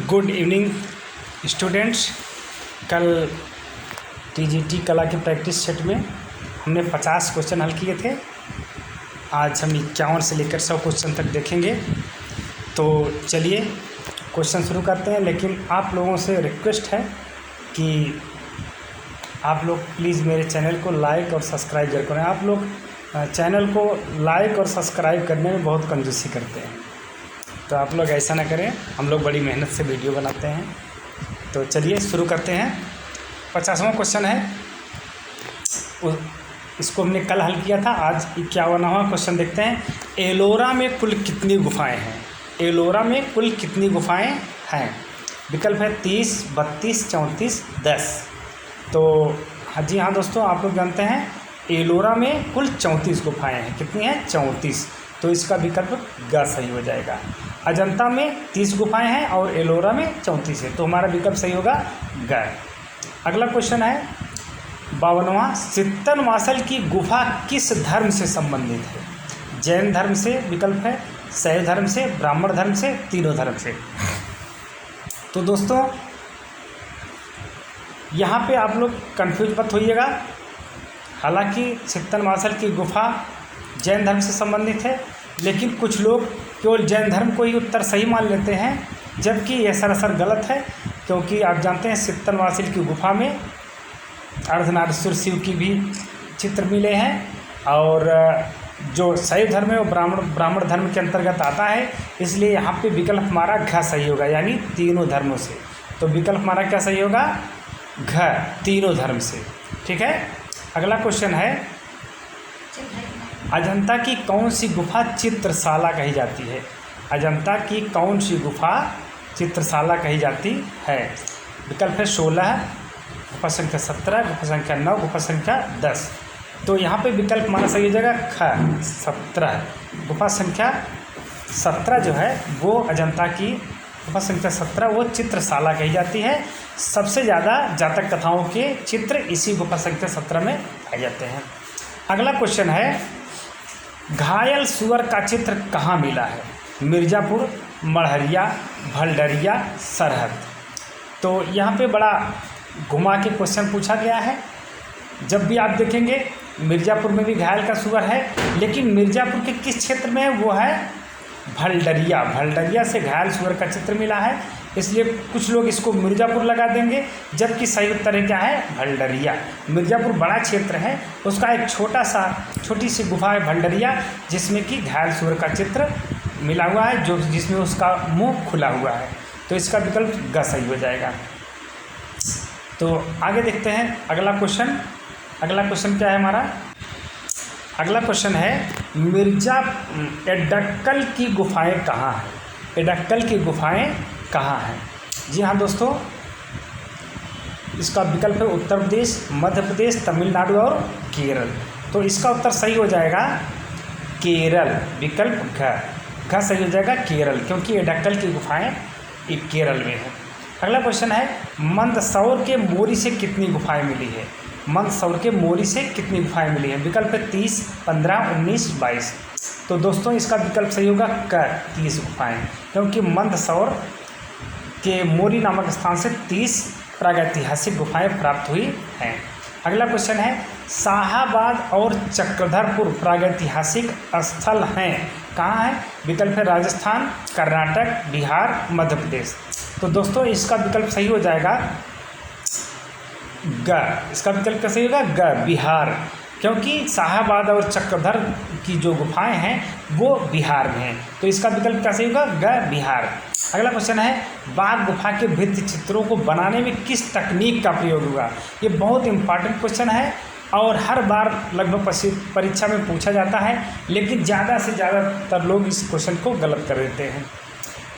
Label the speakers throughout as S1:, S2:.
S1: Good evening students. कल TGT कला की प्रैक्टिस सेट में हमने 50 क्वेश्चन हल किए थे। आज हम 51 से लेकर 100 क्वेश्चन तक देखेंगे। तो चलिए क्वेश्चन शुरू करते हैं, लेकिन आप लोगों से रिक्वेस्ट है कि आप लोग प्लीज़ मेरे चैनल को लाइक और सब्सक्राइब जरूर करें। आप लोग चैनल को लाइक और सब्सक्राइब करने में बहुत कंजूसी करते हैं, तो आप लोग ऐसा ना करें। हम लोग बड़ी मेहनत से वीडियो बनाते हैं। तो चलिए शुरू करते हैं। 50वां क्वेश्चन है, इसको हमने कल हल किया था। आज 51वां क्वेश्चन देखते हैं। एलोरा में कुल कितनी गुफाएं हैं? एलोरा में कुल कितनी गुफाएं हैं? विकल्प है 30, 32, 34, 10। तो हाँ जी हाँ दोस्तों, आप लोग जानते हैं एलोरा में कुल 34 गुफाएं हैं। कितनी हैं? 34। तो इसका विकल्प ग सही हो जाएगा। अजंता में 30 गुफाएं हैं और एलोरा में 34 है, तो हमारा विकल्प सही होगा ग। अगला क्वेश्चन है 52वां। सित्तनवासल की गुफा किस धर्म से संबंधित है? जैन धर्म से विकल्प है, शैव धर्म से, ब्राह्मण धर्म से, तीनों धर्म से। तो दोस्तों यहाँ पे आप लोग कंफ्यूज मत होइएगा। हालांकि सित्तनवासल की गुफा जैन धर्म से संबंधित है, लेकिन कुछ लोग केवल जैन धर्म को ही उत्तर सही मान लेते हैं, जबकि यह सरासर गलत है। क्योंकि आप जानते हैं सित्तनवासल की गुफा में अर्धनारीश्वर शिव की भी चित्र मिले हैं, और जो शैव धर्म है वो ब्राह्मण धर्म के अंतर्गत आता है। इसलिए यहाँ पे विकल्प हमारा घ सही होगा, यानी तीनों धर्मों से। तो विकल्प हमारा क्या सही होगा? घ, तीनों धर्म से। ठीक है। अगला क्वेश्चन है, अजंता की कौन सी गुफा चित्रशाला कही जाती है? अजंता की कौन सी गुफा चित्रशाला कही जाती है? विकल्प है 16, गुफा संख्या 17, गुफा संख्या 9, गुफा संख्या 10। तो यहाँ पे विकल्प हमारा सही हो जाएगा ख, 17। गुफा संख्या 17 जो है वो अजंता की गुफा संख्या 17 वो चित्रशाला कही जाती है। सबसे ज़्यादा जातक कथाओं के चित्र इसी गुफा संख्या 17 में पाए जाते हैं। अगला क्वेश्चन है, घायल सुअर का चित्र कहाँ मिला है? मिर्ज़ापुर, मढ़हरिया, भलडरिया, सरहद। तो यहाँ पे बड़ा घुमा के क्वेश्चन पूछा गया है। जब भी आप देखेंगे मिर्ज़ापुर में भी घायल का सुअर है, लेकिन मिर्ज़ापुर के किस क्षेत्र में है? वो है भलडरिया। भलडरिया से घायल सुअर का चित्र मिला है, इसलिए कुछ लोग इसको मिर्ज़ापुर लगा देंगे, जबकि सही उत्तर है क्या है? भलडरिया। मिर्ज़ापुर बड़ा क्षेत्र है, उसका एक छोटी सी गुफा है भलडरिया, जिसमें कि घायल सुअर का चित्र मिला हुआ है, जिसमें उसका मुंह खुला हुआ है। तो इसका विकल्प ग सही हो जाएगा। तो आगे देखते हैं अगला क्वेश्चन। अगला क्वेश्चन क्या है हमारा? अगला क्वेश्चन है, एडक्कल की गुफाएं कहाँ हैं? एडक्कल की गुफाएं कहाँ हैं? जी हाँ दोस्तों, इसका विकल्प है उत्तर प्रदेश, मध्य प्रदेश, तमिलनाडु और केरल। तो इसका उत्तर सही हो जाएगा केरल। विकल्प घ सही हो जाएगा केरल, क्योंकि एडक्कल की गुफाएं केरल में है। अगला क्वेश्चन है, मंदसौर के मोरी से कितनी गुफाएं मिली है? मंदसौर के मोरी से कितनी गुफाएं मिली है? विकल्प है 30, 15, 19, 22। तो दोस्तों इसका विकल्प सही होगा क, 30 गुफाएं, क्योंकि मंदसौर के मोरी नामक स्थान से 30 प्रागैतिहासिक गुफाएं प्राप्त हुई हैं। अगला क्वेश्चन है, शाहाबाद और चक्रधरपुर प्रागैतिहासिक स्थल हैं, कहाँ हैं? विकल्प है राजस्थान, कर्नाटक, बिहार, मध्य प्रदेश। तो दोस्तों इसका विकल्प सही हो जाएगा ग। इसका विकल्प क्या सही होगा? ग, बिहार, क्योंकि शाहाबाद और चक्रधर की जो गुफाएं हैं वो बिहार में हैं। तो इसका विकल्प क्या सही होगा? ग, बिहार। अगला क्वेश्चन है, बाघ गुफा के भित्ति चित्रों को बनाने में किस तकनीक का प्रयोग हुआ? ये बहुत इंपॉर्टेंट क्वेश्चन है और हर बार लगभग परीक्षा में पूछा जाता है, लेकिन ज़्यादा से ज़्यादातर लोग इस क्वेश्चन को गलत कर देते हैं।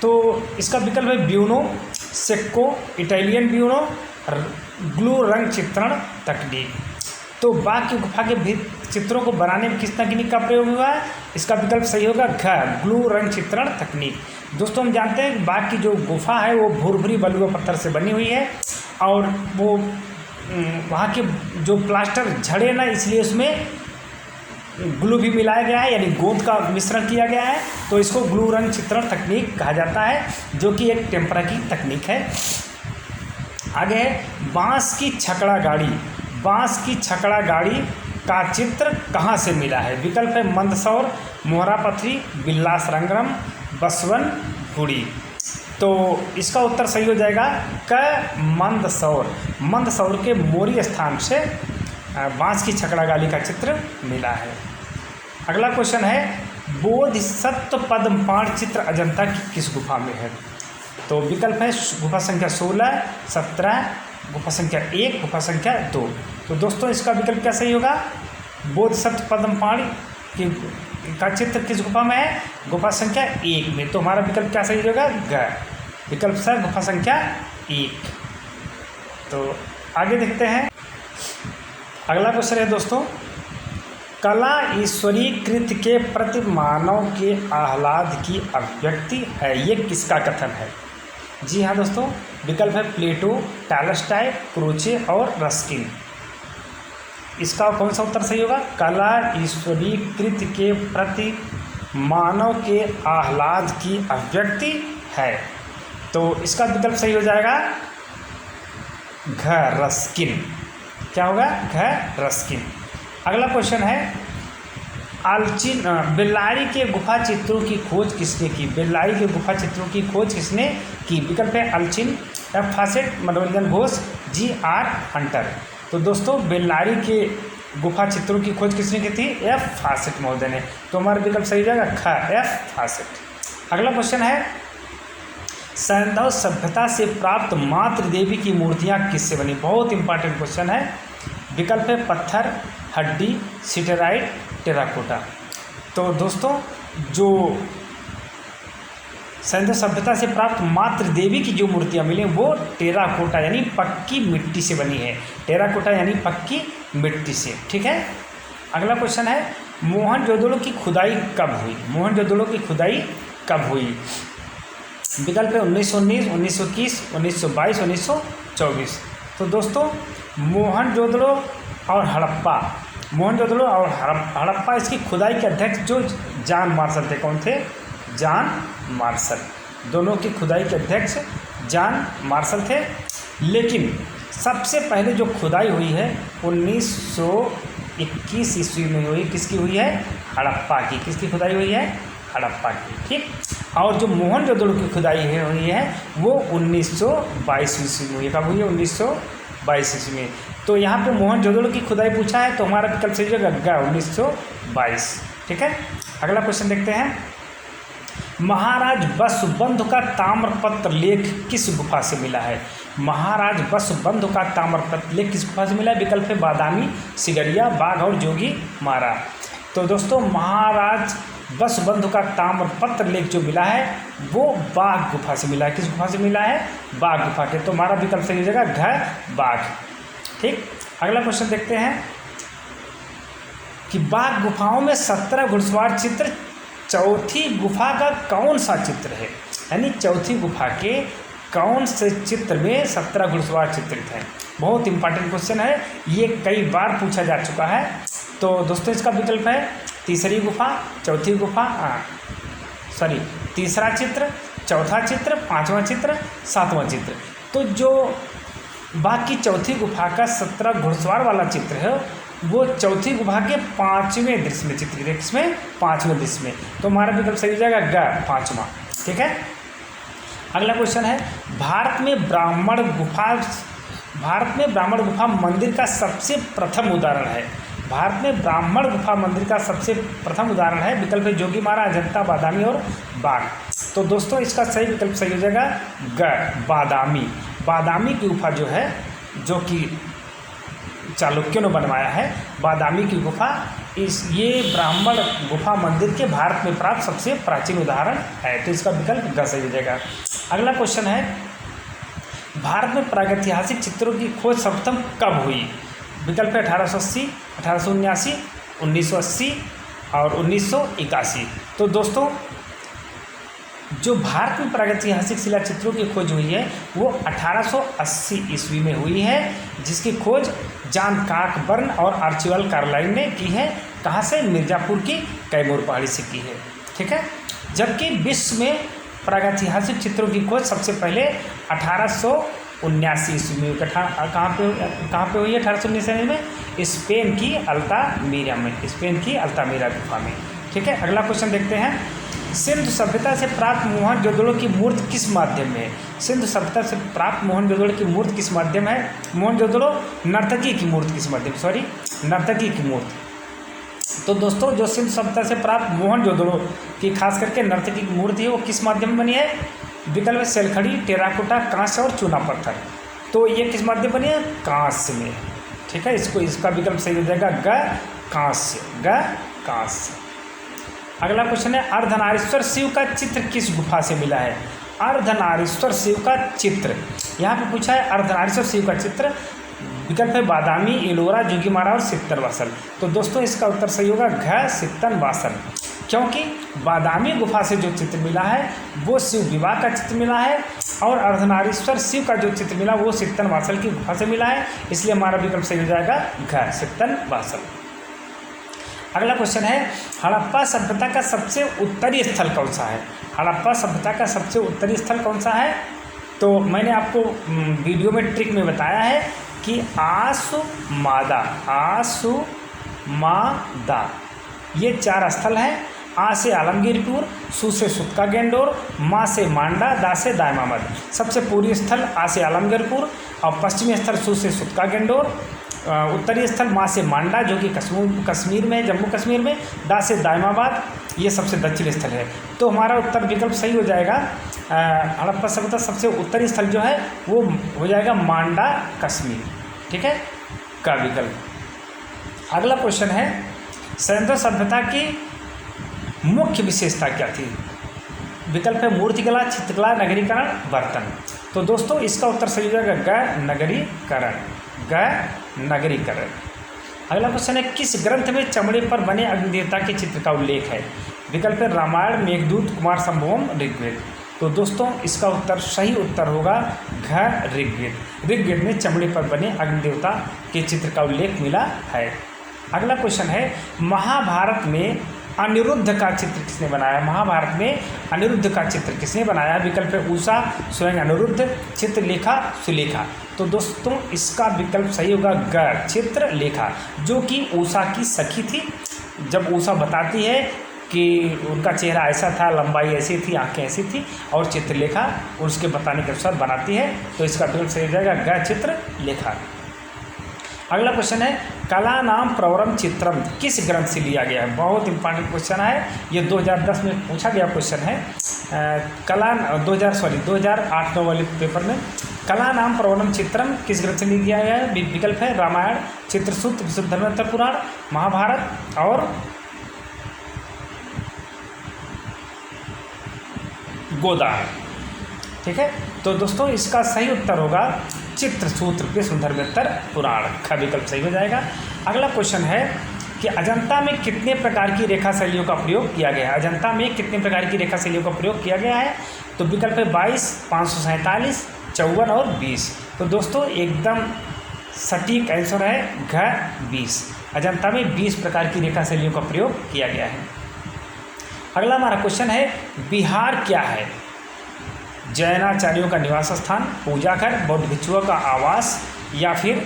S1: तो इसका विकल्प है ब्यूनो, सेक्को, इटालियन ब्यूनो, ग्लू रंग चित्रण तकनीक। तो बाघ की गुफा के भित्ति चित्रों को बनाने में किस तकनीक का प्रयोग हुआ है? इसका विकल्प सही होगा घ, ग्लू रंग चित्रण तकनीक। दोस्तों हम जानते हैं बाघ की जो गुफा है वो भुरभुरी बलुआ पत्थर से बनी हुई है, और वो वहाँ के जो प्लास्टर झड़े ना, इसलिए उसमें ग्लू भी मिलाया गया है, यानी गोंद का मिश्रण किया गया है, तो इसको ग्लू रंग चित्रण तकनीक कहा जाता है, जो कि एक टेम्परा की तकनीक है। आगे है बांस की छकड़ा गाड़ी। बांस की छकड़ा गाड़ी का चित्र कहाँ से मिला है? विकल्प है मंदसौर, मोहरा पथरी, बिल्लास रंगरम, बसवन गुड़ी। तो इसका उत्तर सही हो जाएगा क मंदसौर। मंदसौर के मोरी स्थान से बांस की छकड़ा गाली का चित्र मिला है। अगला क्वेश्चन है बोधिसत्व पद्मपाण चित्र अजंता की किस गुफा में है? तो विकल्प है गुफा संख्या 16, 17, गुफा संख्या 1, गुफा संख्या 2। तो दोस्तों इसका विकल्प क्या सही होगा? बोधिसत्व पद्मपाण का चित्र किस गुफा में है? गुफा संख्या 1 में। तो हमारा विकल्प क्या सही होगा? ग। विकल्प सर गुफा संख्या 1। तो आगे देखते हैं। अगला क्वेश्चन है दोस्तों, कला ईश्वरीकृत के प्रति मानव के आह्लाद की अभिव्यक्ति है, ये किसका कथन है? जी हाँ दोस्तों, विकल्प है प्लेटो, टॉलस्टॉय, क्रोचे और रस्किन। इसका कौन सा उत्तर सही होगा? कला ईश्वरीकृत के प्रति मानव के आह्लाद की अभिव्यक्ति है। तो इसका विकल्प सही हो जाएगा घ, रस्किन। क्या होगा? घ, रस्किन। अगला क्वेश्चन है अल्चिन बेल्लारी के गुफा चित्रों की खोज किसने की? बेल्लारी के गुफा चित्रों की खोज किसने की? विकल्प है अल्चिन, एफ फासेट, मनोरंजन घोष, जी आर हंटर। तो दोस्तों बेल्लारी के गुफा चित्रों की खोज किसने की थी? एफ फासेट महोदय ने। तो हमारा विकल्प सही हो जाएगा ख, एफ फासेट। अगला क्वेश्चन है सैंधव सभ्यता से प्राप्त मातृ देवी की मूर्तियाँ किससे बनी? बहुत इंपॉर्टेंट क्वेश्चन है। विकल्प है पत्थर, हड्डी, सिटेराइट, टेराकोटा। तो दोस्तों जो सैंधव सभ्यता से प्राप्त मातृ देवी की जो मूर्तियाँ मिली वो टेराकोटा यानी पक्की मिट्टी से बनी है। टेराकोटा यानी पक्की मिट्टी से। ठीक है। अगला क्वेश्चन है मोहनजोदड़ो की खुदाई कब हुई? मोहनजोदड़ो की खुदाई कब हुई? विकल्प है 1919, 1921, 1922, 1924। तो दोस्तों मोहनजोदड़ो और हड़प्पा इसकी खुदाई के अध्यक्ष जो जॉन मार्शल थे। कौन थे? John Marshall. दोनों की खुदाई के अध्यक्ष जॉन मार्शल थे। लेकिन सबसे पहले जो खुदाई हुई है 1921 ईस्वी में हुई। किसकी हुई है? हड़प्पा की। किसकी खुदाई हुई है? हड़प्पा की। ठीक। और जो मोहनजोदड़ो की खुदाई हुई है वो 1922 ईस्वी में हुई। कब हुई है? 1922 ईस्वी में। तो यहाँ पे मोहनजोदड़ो की खुदाई पूछा है, तो हमारा विकल्प सही होगा 1922। ठीक है। अगला क्वेश्चन देखते हैं महाराज वसुबंधु का ताम्रपत्र लेख किस गुफा से मिला है? महाराज वसुबंधु का ताम्रपत्र लेख किस गुफा से मिला है? विकल्प है बादामी, सिगरिया, बाघ और जोगी मारा। तो दोस्तों महाराज वसुबंधु का ताम्रपत्र लेख जो मिला है वो बाघ गुफा से मिला है। किस गुफा से मिला है? बाघ गुफा के। तो हमारा विकल्प सही हो जाएगा घ, बाघ। ठीक। अगला क्वेश्चन देखते हैं कि बाघ गुफाओं में 17 घुड़सवार चित्र चौथी गुफा का कौन सा चित्र है? यानी चौथी गुफा के कौन से चित्र में 17 घुड़सवार चित्रित हैं? बहुत इंपॉर्टेंट क्वेश्चन है, ये कई बार पूछा जा चुका है। तो दोस्तों इसका विकल्प है तीसरी गुफा, चौथी गुफा, तीसरा चित्र, चौथा चित्र, पांचवा चित्र, सातवां चित्र। तो जो बाकी चौथी गुफा का 17 घुड़सवार वाला चित्र है वो चौथी गुफा के 5वें दृश्य में चित्रित है। किसमें? 5वें दृश्य में। तो हमारा विकल्प सही हो जाएगा ग, 5वां। ठीक है। अगला क्वेश्चन है भारत में ब्राह्मण गुफा मंदिर का सबसे प्रथम उदाहरण है। भारत में ब्राह्मण गुफा मंदिर का सबसे प्रथम उदाहरण है। विकल्प है जोगी मारा, अजंता, बादामी और बाघ। तो दोस्तों इसका सही विकल्प सही हो जाएगा ग, बादामी। बादामी की गुफा जो है, जो कि चालुक्यों ने बनवाया है, बादामी की गुफा ये ब्राह्मण गुफा मंदिर के भारत में प्राप्त सबसे प्राचीन उदाहरण है। तो इसका विकल्प ग सही हो जाएगा। अगला क्वेश्चन है भारत में प्रागैतिहासिक चित्रों की खोज सर्वप्रथम कब हुई? विकल्प है 1880, 1879, 1980 और 1981। तो दोस्तों जो भारत में प्रागैतिहासिक शिला चित्रों की खोज हुई है वो 1880 ईस्वी में हुई है, जिसकी खोज जॉन कॉकबर्न और आर्चिबाल्ड कार्लाइल ने की है। कहाँ से? मिर्ज़ापुर की कैमूर पहाड़ी से की है। ठीक है। जबकि विश्व में प्रागैतिहासिक चित्रों की खोज सबसे पहले 1879 ईस्वी में कहाँ पे हुई है? 1879 में स्पेन की अल्तामीरा में, स्पेन की अल्तामीरा गुफा में। ठीक है। अगला क्वेश्चन देखते हैं। सिंधु सभ्यता से प्राप्त मोहनजोदड़ो की मूर्ति किस माध्यम में है? सिंधु सभ्यता से प्राप्त मोहनजोदड़ो की मूर्ति किस माध्यम है? मोहनजोदड़ो नर्तकी की मूर्ति किस माध्यम, सॉरी नर्तकी की मूर्ति। तो दोस्तों जो सिंधु सभ्यता से प्राप्त मोहनजोदड़ो की खास करके नर्तकी की मूर्ति है वो किस माध्यम में बनी है? विकल्प सेलखड़ी, टेराकोटा, कांस्य और चूना पत्थर। तो ये किस माध्यम बनी है? कांस्य में। ठीक है। इसका विकल्प सही हो जाएगा कांस्य, कांस्य। अगला क्वेश्चन है अर्धनारीश्वर शिव का चित्र किस गुफा से मिला है? अर्धनारीश्वर शिव का चित्र यहाँ पे पूछा है। अर्धनारीश्वर शिव का चित्र विकल्प है बादामी, एलोरा, जोगीमारा और सित्तनवासल। तो दोस्तों इसका उत्तर सही होगा सित्तनवासल, क्योंकि बादामी गुफा से जो चित्र मिला है वो शिव विवाह का चित्र मिला है और अर्धनारीश्वर शिव का जो चित्र मिला वो सित्तनवासल की गुफा से मिला है, इसलिए हमारा विकल्प सही हो जाएगा सित्तनवासल। अगला क्वेश्चन है हड़प्पा सभ्यता का सबसे उत्तरी स्थल कौन सा है? हड़प्पा सभ्यता का सबसे उत्तरी स्थल कौन सा है? तो मैंने आपको वीडियो में ट्रिक में बताया है कि आसुमादा, ये 4 स्थल हैं। आ से आलमगीरपुर, सु से सुतका गेंडोर, मा से मांडा, दा से दायमामद। सबसे पूर्वी स्थल आ से आलमगीरपुर और पश्चिमी स्थल सु से सुतका गेंडोर, उत्तरी स्थल मा से मांडा जो कि कश्मीर में, जम्मू कश्मीर में, दा से दायमाबाद, ये सबसे दक्षिणी स्थल है। तो हमारा उत्तर विकल्प सही हो जाएगा। हड़प्पा सभ्यता सबसे उत्तरी स्थल जो है वो हो जाएगा मांडा, कश्मीर। ठीक है, का विकल्प। अगला क्वेश्चन है सिंधु सभ्यता की मुख्य विशेषता क्या थी? विकल्प है मूर्तिकला, चित्रकला, नगरीकरण, बर्तन। तो दोस्तों इसका उत्तर सही हो जाएगा नगरीकरण। अगला क्वेश्चन है किस ग्रंथ में चमड़े पर बने अग्निदेवता के चित्र का उल्लेख है? विकल्प है रामायण, मेघदूत, कुमार संभवम, ऋग्वेद। तो दोस्तों इसका उत्तर सही उत्तर होगा ऋग्वेद। ऋग्वेद में चमड़े पर बने अग्निदेवता के चित्र का उल्लेख मिला है। अगला क्वेश्चन है महाभारत में अनिरुद्ध का चित्र किसने बनाया? महाभारत में अनिरुद्ध का चित्र किसने बनाया? विकल्प है उषा, स्वयं अनिरुद्ध, चित्रलेखा, सुलेखा। तो दोस्तों इसका विकल्प सही होगा चित्रलेखा, जो कि उषा की सखी थी। जब उषा बताती है कि उनका चेहरा ऐसा था, लंबाई ऐसी थी, आंखें ऐसी थी, और चित्रलेखा उसके बताने के अनुसार बनाती है। तो इसका विकल्प सही हो जाएगा चित्रलेखा। अगला क्वेश्चन है कला नाम प्रवरम चित्रम किस ग्रंथ से लिया गया है? बहुत इंपॉर्टेंट क्वेश्चन है ये, 2010 में पूछा गया क्वेश्चन है। 2008-9 वाले पेपर में कला नाम प्रवरम चित्रम किस ग्रंथ से लिया गया है? विकल्प है रामायण, चित्रसूत्र, विशुद्धधर्मोत्तर पुराण, महाभारत और गोदा। ठीक है, तो दोस्तों इसका सही उत्तर होगा चित्रसूत्र, विशुद्धधर्मोत्तर पुराण का विकल्प सही हो जाएगा। अगला क्वेश्चन है कि अजंता में कितने प्रकार की रेखा शैलियों का प्रयोग किया गया है? अजंता में कितने प्रकार की रेखा शैलियों का प्रयोग किया गया है? तो विकल्प है 22, 547, 54 और 20। तो दोस्तों एकदम सटीक आंसर है 20। अजंता में 20 प्रकार की रेखा शैलियों का प्रयोग किया गया है। अगला हमारा क्वेश्चन है बिहार क्या है? जैनाचार्यों का निवास स्थान, पूजा घर, बौद्ध भिक्षुओं का आवास या फिर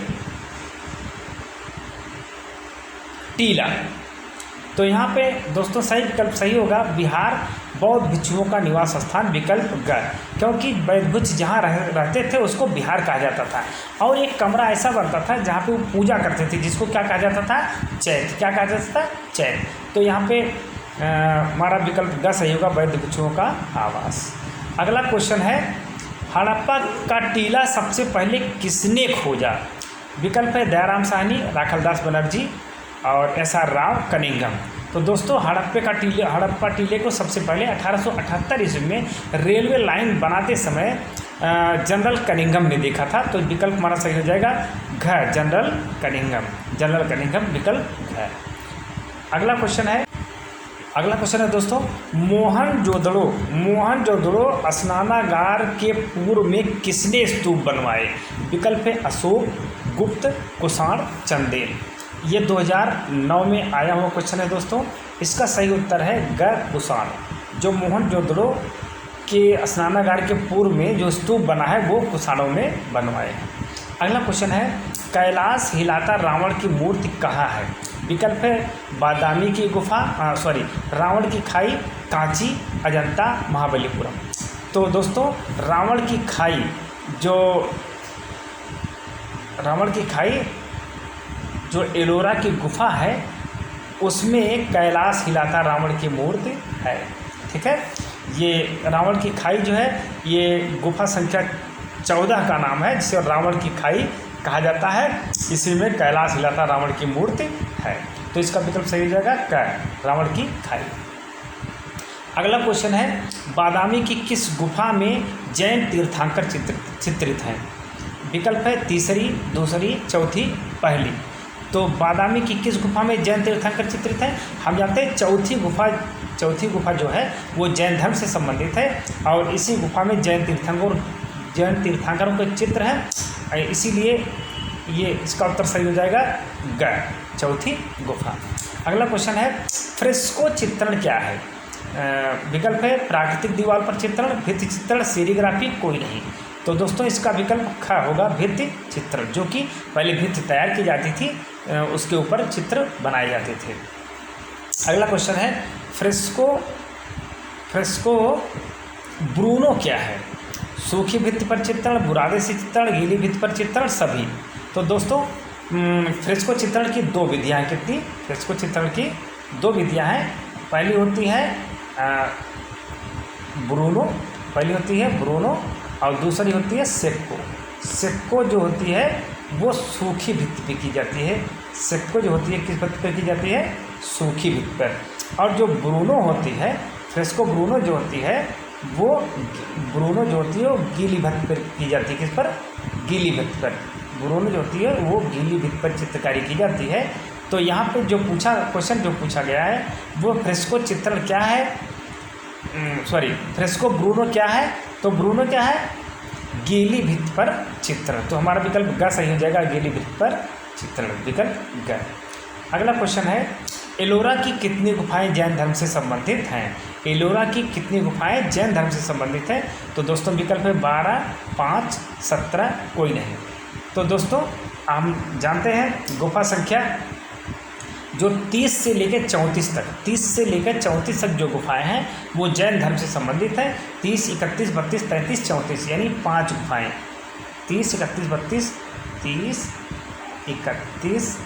S1: टीला। तो यहाँ पे दोस्तों सही विकल्प सही होगा बिहार बौद्ध भिक्षुओं का निवास स्थान, विकल्प ग, क्योंकि बौद्ध भिक्षु जहाँ रहते थे उसको बिहार कहा जाता था। और एक कमरा ऐसा बनता था जहाँ पे वो पूजा करते थे, जिसको क्या कहा जाता था? चैत। क्या कहा जाता था? चैत। तो यहाँ पे हमारा विकल्प ग सही होगा, बौद्ध भिक्षुओं का आवास। अगला क्वेश्चन है हड़प्पा का टीला सबसे पहले किसने खोजा? विकल्प है दयाराम साहनी, राखलदास बनर्जी और SR राव, कनिंघम। तो दोस्तों हड़प्पा टीले को सबसे पहले 1878 ईस्वी में रेलवे लाइन बनाते समय जनरल कनिंघम ने देखा था। तो विकल्प हमारा सही हो जाएगा जनरल कनिंघम विकल्प है। अगला क्वेश्चन है अगला क्वेश्चन है दोस्तों, मोहनजोदड़ो स्नानागार के पूर्व में किसने स्तूप बनवाए? विकल्प है अशोक, गुप्त, कुषाण, चंदेल। ये 2009 में आया हुआ क्वेश्चन है दोस्तों। इसका सही उत्तर है ग, कुषाण। जो मोहनजोदड़ो के स्नानागार के पूर्व में जो स्तूप बना है वो कुषाणों ने बनवाए हैं। अगला क्वेश्चन है, कैलाश हिलाता रावण की मूर्ति कहाँ है? विकल्प है बादामी की गुफा, रावण की खाई, कांची, अजंता, महाबलीपुरम। तो दोस्तों रावण की खाई जो एलोरा की गुफा है उसमें कैलाश हिलाता रावण की मूर्ति है। ठीक है, ये रावण की खाई जो है ये गुफा संख्या 14 का नाम है, जिसे रावण की खाई कहा जाता है। इसी में कैलाश हिलाता रावण की मूर्ति है। तो इसका विकल्प सही हो जाएगा क, रावण की खाई। अगला क्वेश्चन है, बादामी की किस गुफा में जैन तीर्थंकर चित्रित हैं? विकल्प है तीसरी, दूसरी, चौथी, पहली। तो बादामी की किस गुफा में जैन तीर्थंकर चित्रित हैं? हम जानते हैं चौथी गुफा जो है वो जैन धर्म से संबंधित है और इसी गुफा में जैन तीर्थंकरों के चित्र हैं, इसीलिए ये इसका उत्तर सही हो जाएगा ग, चौथी गुफा। अगला क्वेश्चन है, फ्रेस्को चित्रण क्या है? विकल्प है प्राकृतिक दीवार पर चित्रण, भित्ति चित्रण, सीरीग्राफी, कोई नहीं। तो दोस्तों इसका विकल्प ख होगा, भित्ति चित्रण, जो कि पहले भित्ति तैयार की जाती थी, उसके ऊपर चित्र बनाए जाते थे। अगला क्वेश्चन है, फ्रेस्को ब्रूनो क्या है? सूखी भित्ति पर चित्रण, बुरादे से चित्रण, गीली भित्ति पर चित्रण, सभी। तो दोस्तों फ्रेस्को चित्रण की दो विधियाँ हैं। कितनी? फ्रेस्को चित्रण की दो विधियाँ हैं। पहली होती है ब्रूनो और दूसरी होती है सेक्को। सेक्को जो होती है वो सूखी भित्ति पर की जाती है। सेक्को जो होती है किस भित्ति पर की जाती है? सूखी भित्ति पर। और जो ब्रूनो होती है, फ्रेस्को ब्रूनो जो होती है वो गीली भित्ति पर की जाती है। किस पर? गीली भित्ति पर। ब्रूनो जो होती है वो गीली भित्ति पर चित्रकारी की जाती है। तो यहाँ पे क्वेश्चन जो पूछा गया है वो फ्रेस्को चित्रण क्या है, फ्रेस्को ब्रूनो क्या है? तो ब्रूनो क्या है? गीली भित्ति पर चित्रण। तो हमारा विकल्प ग सही हो जाएगा, गीली भित्ति पर चित्रण, विकल्प ग। अगला क्वेश्चन है, एलोरा की कितनी गुफाएं जैन धर्म से संबंधित हैं? एलोरा की कितनी गुफाएं जैन धर्म से संबंधित हैं? तो दोस्तों विकल्प है 12, 5, 17, कोई नहीं। तो दोस्तों हम जानते हैं गुफा संख्या जो 30 से लेकर 34 तक जो गुफाएं हैं वो जैन धर्म से संबंधित हैं। 30, 31, 32, 33, 34 यानी 5 गुफाएं। 30, 31, 32, 30, 31,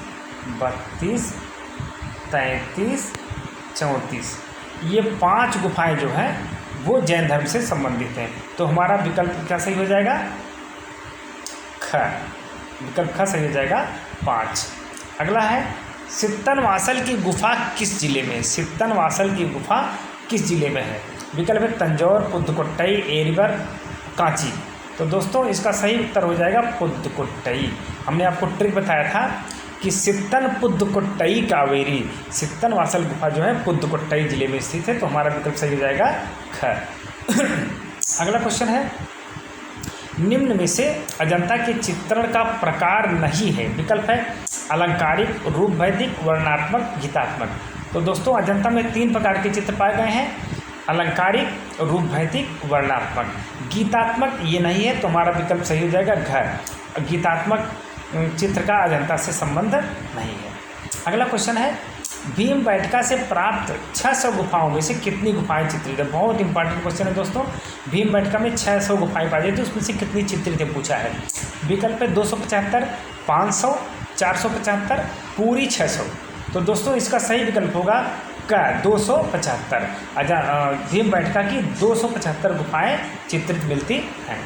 S1: 32, 33, 34 ये 5 गुफाएं जो हैं वो जैन धर्म से संबंधित हैं। तो हमारा विकल्प क्या सही हो जाएगा? ख, विकल्प ख सही हो जाएगा, 5। अगला है, सित्तनवासल की गुफा किस जिले में है? सित्तनवासल की गुफा किस जिले में है? विकल्प है तंजौर, पुदुकोट्टई, एरीवर, कांची। तो दोस्तों इसका सही उत्तर हो जाएगा पुदुकोट्टई। हमने आपको ट्रिक बताया था कि सित्तन पुदुकोट्टई कावेरी, सित्तनवासल गुफा जो है पुदुकोट्टई जिले में स्थित है। तो हमारा विकल्प सही हो जाएगा ख। अगला क्वेश्चन है, निम्न में से अजंता के चित्रण का प्रकार नहीं है। विकल्प है अलंकारिक, रूपभैदिक, वर्णनात्मक, गीतात्मक। तो दोस्तों अजंता में 3 प्रकार के चित्र पाए गए हैं, अलंकारिक, रूपभैदिक, वर्णनात्मक। गीतात्मक ये नहीं है, तो हमारा विकल्प सही हो जाएगा घ। गीतात्मक चित्र का अजंता से संबंध नहीं है। अगला क्वेश्चन है, भीमबेटका से प्राप्त 600 गुफाओं में से कितनी गुफाएं चित्रित है? बहुत इंपॉर्टेंट क्वेश्चन है दोस्तों। भीमबेटका में 600 गुफाएं पाई जाती है, उसमें से कितनी चित्रित है पूछा है। विकल्प है 275, 500, 475, पूरी 600। तो दोस्तों इसका सही विकल्प होगा क, 275। भीमबेटका की 275 गुफाएं चित्रित मिलती हैं।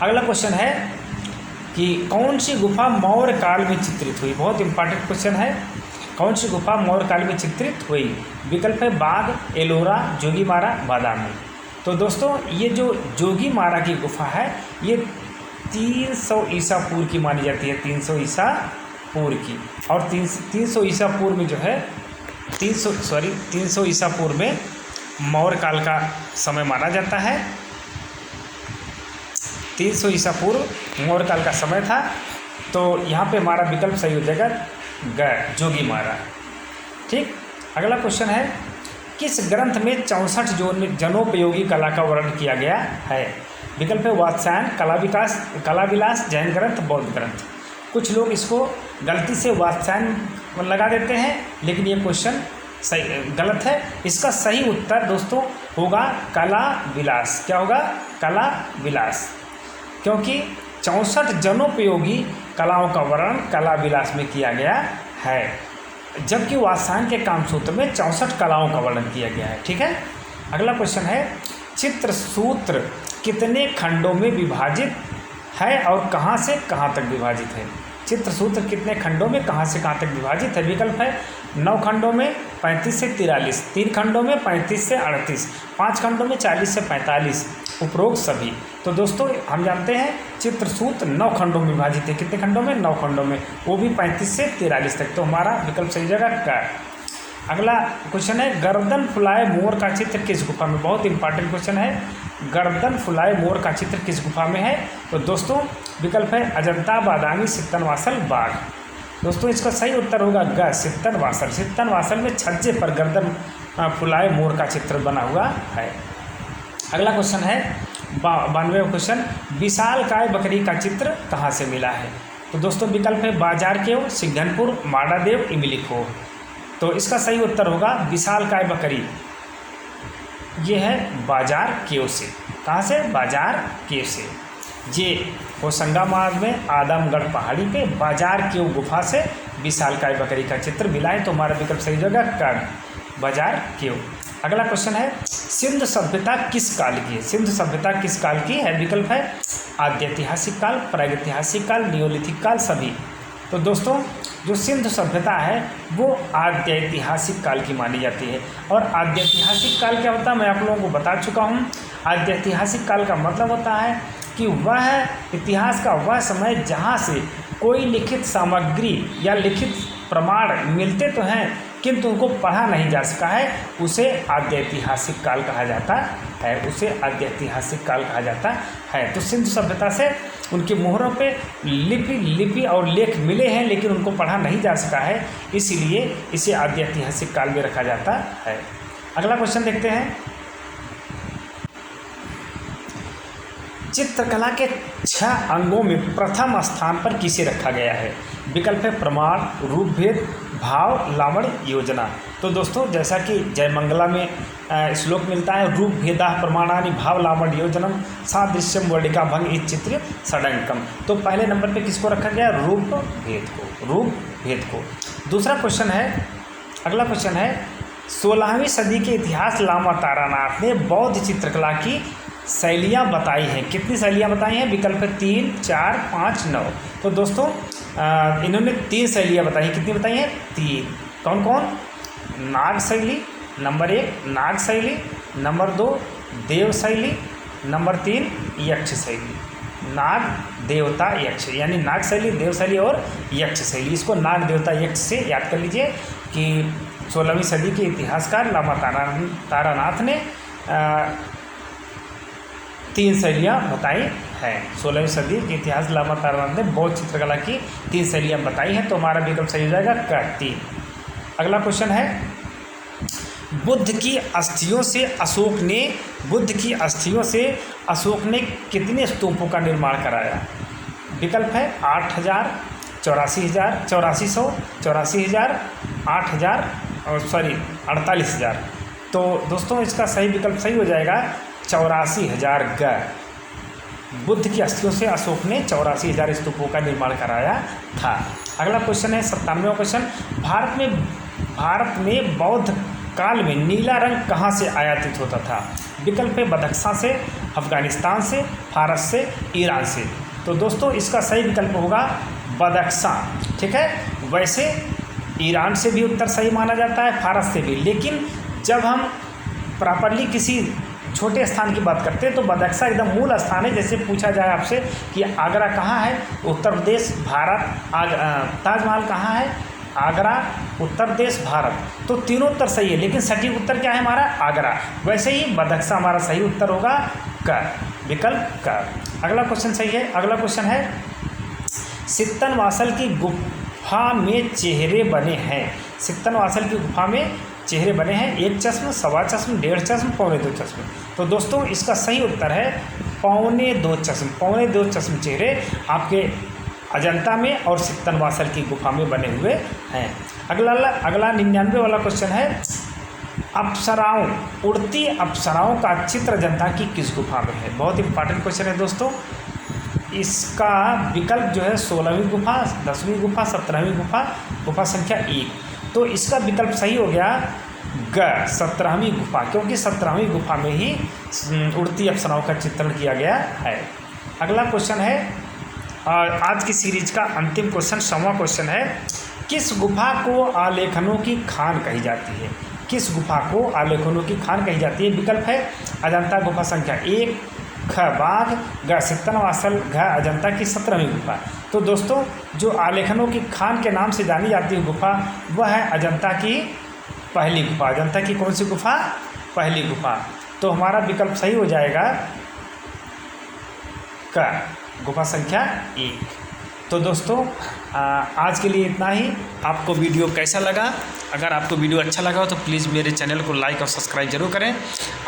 S1: अगला क्वेश्चन है कि कौन सी गुफा मौर्य काल में चित्रित हुई? बहुत इंपॉर्टेंट क्वेश्चन है। कौन सी गुफा मौर्य काल में चित्रित हुई? विकल्प है बाघ, एलोरा, जोगीमारा, बादामी। तो दोस्तों ये जो जोगीमारा की गुफा है ये 300 ईसा पूर्व की मानी जाती है, 300 ईसा पूर्व की। और 300 ईसा पूर्व में जो है 300 ईसा पूर्व में मौर्य काल का समय माना जाता है। 300 ईसा पूर्व मौर्य काल का समय था। तो यहाँ पे हमारा विकल्प सही हो जाएगा ग, जोगी मारा। ठीक, अगला क्वेश्चन है, किस ग्रंथ में 64 जनोपयोगी कला का वर्णन किया गया है? विकल्प है वात्स्यायन, कला विलास, जैन ग्रंथ, बौद्ध ग्रंथ। कुछ लोग इसको गलती से वात्स्यायन लगा देते हैं, लेकिन ये क्वेश्चन सही गलत है। इसका सही उत्तर दोस्तों होगा कला विलास। क्या होगा? कला विलास, क्योंकि 64 जनोपयोगी कलाओं का वर्णन कला विलास में किया गया है, जबकि वात्स्यायन के कामसूत्र में 64 कलाओं का वर्णन किया गया है। ठीक है, अगला क्वेश्चन है, चित्रसूत्र कितने खंडों में विभाजित है और कहाँ से कहाँ तक विभाजित है? चित्रसूत्र कितने खंडों में कहाँ से कहाँ तक विभाजित है? विकल्प है 9 खंडों में 35 से 43, 3 खंडों में 35 से 38, 5 खंडों में 40 से 45, उपरोक्त सभी। तो दोस्तों हम जानते हैं चित्रसूत्र 9 खंडों में विभाजित है। कितने खंडों में? 9 खंडों में, वो भी 35 से 43 तक। तो हमारा विकल्प सही जगह का। अगला क्वेश्चन है, गर्दन फुलाए मोर का चित्र किस गुफा में? बहुत इंपॉर्टेंट क्वेश्चन है। गर्दन फुलाए मोर का चित्र किस गुफा में है? तो दोस्तों विकल्प है अजंता, बादामी, सित्तनवासल, बाघ। दोस्तों इसका सही उत्तर होगा ग, सित्तनवासल। सित्तनवासल में छज्जे पर गर्दन फुलाए मोर का चित्र बना हुआ है। अगला क्वेश्चन है 92वां क्वेश्चन, विशालकाय बकरी का चित्र कहाँ से मिला है? तो दोस्तों विकल्प है बाजार केव, सिंघनपुर, माडादेव, इमलीखोह। तो इसका सही उत्तर होगा विशालकाय बकरी। ये है बाजार केव से। कहाँ से? बाजार केव से। ये होशंगाबाद में आदमगढ़ पहाड़ी पे बाजार केव गुफा से विशालकाय बकरी का चित्र मिला है। तो हमारा विकल्प सही होगा कर, बाजार केव। अगला क्वेश्चन है, सिंधु सभ्यता किस काल की है? सिंधु सभ्यता किस काल की है? विकल्प है आद्यऐतिहासिक काल, प्रागैतिहासिक काल, नियोलिथिक काल, सभी। तो दोस्तों जो सिंधु सभ्यता है वो आद्यऐतिहासिक काल की मानी जाती है। और आद्यऐतिहासिक काल क्या होता है मैं आप लोगों को बता चुका हूँ। आद्यऐतिहासिक काल का मतलब होता है कि वह इतिहास का वह समय जहाँ से कोई लिखित सामग्री या लिखित प्रमाण मिलते तो हैं किंतु उनको पढ़ा नहीं जा सका है, उसे आद्यऐतिहासिक काल कहा जाता है। उसे आद्यऐतिहासिक काल कहा जाता है। तो सिंधु सभ्यता से उनके मोहरों पे लिपि और लेख मिले हैं, लेकिन उनको पढ़ा नहीं जा सका है, इसीलिए इसे आद्यऐतिहासिक काल में रखा जाता है। अगला क्वेश्चन देखते हैं, चित्रकला के 6 अंगों में प्रथम स्थान पर किसे रखा गया है? विकल्प है प्रमाण, रूपभेद, भाव, लावण्य, योजना। तो दोस्तों जैसा कि जयमंगला में श्लोक मिलता है, रूप भेदा प्रमाणानि भाव लावण्य योजनम सादृश्यम वर्णिका भंग इस चित्र षडंकम। तो पहले नंबर पे किसको रखा गया? रूप भेद को। दूसरा क्वेश्चन है, अगला क्वेश्चन है, 16वीं सदी के इतिहास लामा तारानाथ ने बौद्ध चित्रकला की शैलियाँ बताई हैं। कितनी शैलियाँ बताई हैं? विकल्प 3, 4, 5, 9। तो दोस्तों इन्होंने 3 शैलियाँ बताई हैं। कितनी बताई हैं? 3। कौन कौन? नाग शैली, नंबर 1 नाग शैली, नंबर 2 देव शैली, नंबर 3 यक्ष शैली। नाग, देवता, यक्ष, यानी नाग शैली, देव शैली और यक्ष शैली। इसको नाग, देवता, यक्ष से याद कर लीजिए कि 16वीं सदी के इतिहासकार लामा तारानाथ ने 3 शैलियाँ बताई हैं। 16वीं सदी के इतिहास लामा तारानाथ ने बौद्ध चित्रकला की 3 शैलियाँ बताई हैं। तो हमारा विकल्प सही हो जाएगा का 3। अगला क्वेश्चन है, बुद्ध की अस्थियों से अशोक ने कितने स्तूपों का निर्माण कराया? विकल्प है 8,000, 84,000, 84,000, 8,000 और 48,000। तो दोस्तों इसका सही विकल्प सही हो जाएगा 84,000 ग। बुद्ध की अस्थियों से अशोक ने 84,000 स्तूपों का निर्माण कराया था। अगला क्वेश्चन है 97वां क्वेश्चन, भारत में बौद्ध काल में नीला रंग कहाँ से आयातित होता था? विकल्प है बदख्शां से, अफगानिस्तान से, फारस से, ईरान से। तो दोस्तों इसका सही विकल्प होगा बदख्शां। ठीक है, वैसे ईरान से भी उत्तर सही माना जाता है, फारस से भी, लेकिन जब हम प्रॉपरली किसी छोटे स्थान की बात करते हैं तो बदख्शां एकदम मूल स्थान है। जैसे पूछा जाए आपसे कि आगरा कहाँ है? उत्तर प्रदेश, भारत। ताजमहल कहाँ है? आगरा, उत्तर देश भारत। तो तीनों उत्तर सही है, लेकिन सटीक उत्तर क्या है हमारा? आगरा। वैसे ही बदख्शां हमारा सही उत्तर होगा क, विकल्प क। अगला क्वेश्चन सही है। अगला क्वेश्चन है सित्तनवासल की गुफा में चेहरे बने हैं। सित्तनवासल की गुफा में चेहरे बने हैं, 1 चश्म, सवा चश्म, 1.5 चश्म, 2.25 चश्म। तो दोस्तों इसका सही उत्तर है 2.25 चश्म। 2.25 चश्म चेहरे आपके अजंता में और सित्तनवासल की गुफा में बने हुए हैं। अगला 99 वाला क्वेश्चन है अप्सराओं, उड़ती अप्सराओं का चित्र अजंता की किस गुफा में है? बहुत इंपॉर्टेंट क्वेश्चन है दोस्तों। इसका विकल्प जो है 16वीं गुफा, 10वीं गुफा, 17वीं गुफा, गुफा संख्या 1। तो इसका विकल्प सही हो गया ग, 17वीं गुफा, क्योंकि 17वीं गुफा में ही उड़ती अप्सराओं का चित्रण किया गया है। अगला क्वेश्चन है आज की सीरीज का अंतिम क्वेश्चन, 100वां क्वेश्चन है किस गुफा को आलेखनों की खान कही जाती है? किस गुफा को आलेखनों की खान कही जाती है? विकल्प है अजंता गुफा संख्या 1, ख बाघ, ग सित्तनवासल, घ अजंता की 17वीं गुफा। तो दोस्तों जो आलेखनों की खान के नाम से जानी जाती है गुफा, वह है अजंता की पहली गुफा। अजंता की कौन सी गुफा? पहली गुफा। तो हमारा विकल्प सही हो जाएगा क, गुफा संख्या 1। तो दोस्तों आज के लिए इतना ही। आपको वीडियो कैसा लगा? अगर आपको वीडियो अच्छा लगा हो तो प्लीज़ मेरे चैनल को लाइक और सब्सक्राइब जरूर करें,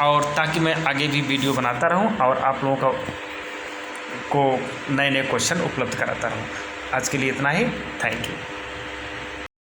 S1: और ताकि मैं आगे भी वीडियो बनाता रहूं और आप लोगों को नए नए क्वेश्चन उपलब्ध कराता रहूं। आज के लिए इतना ही। Thank you.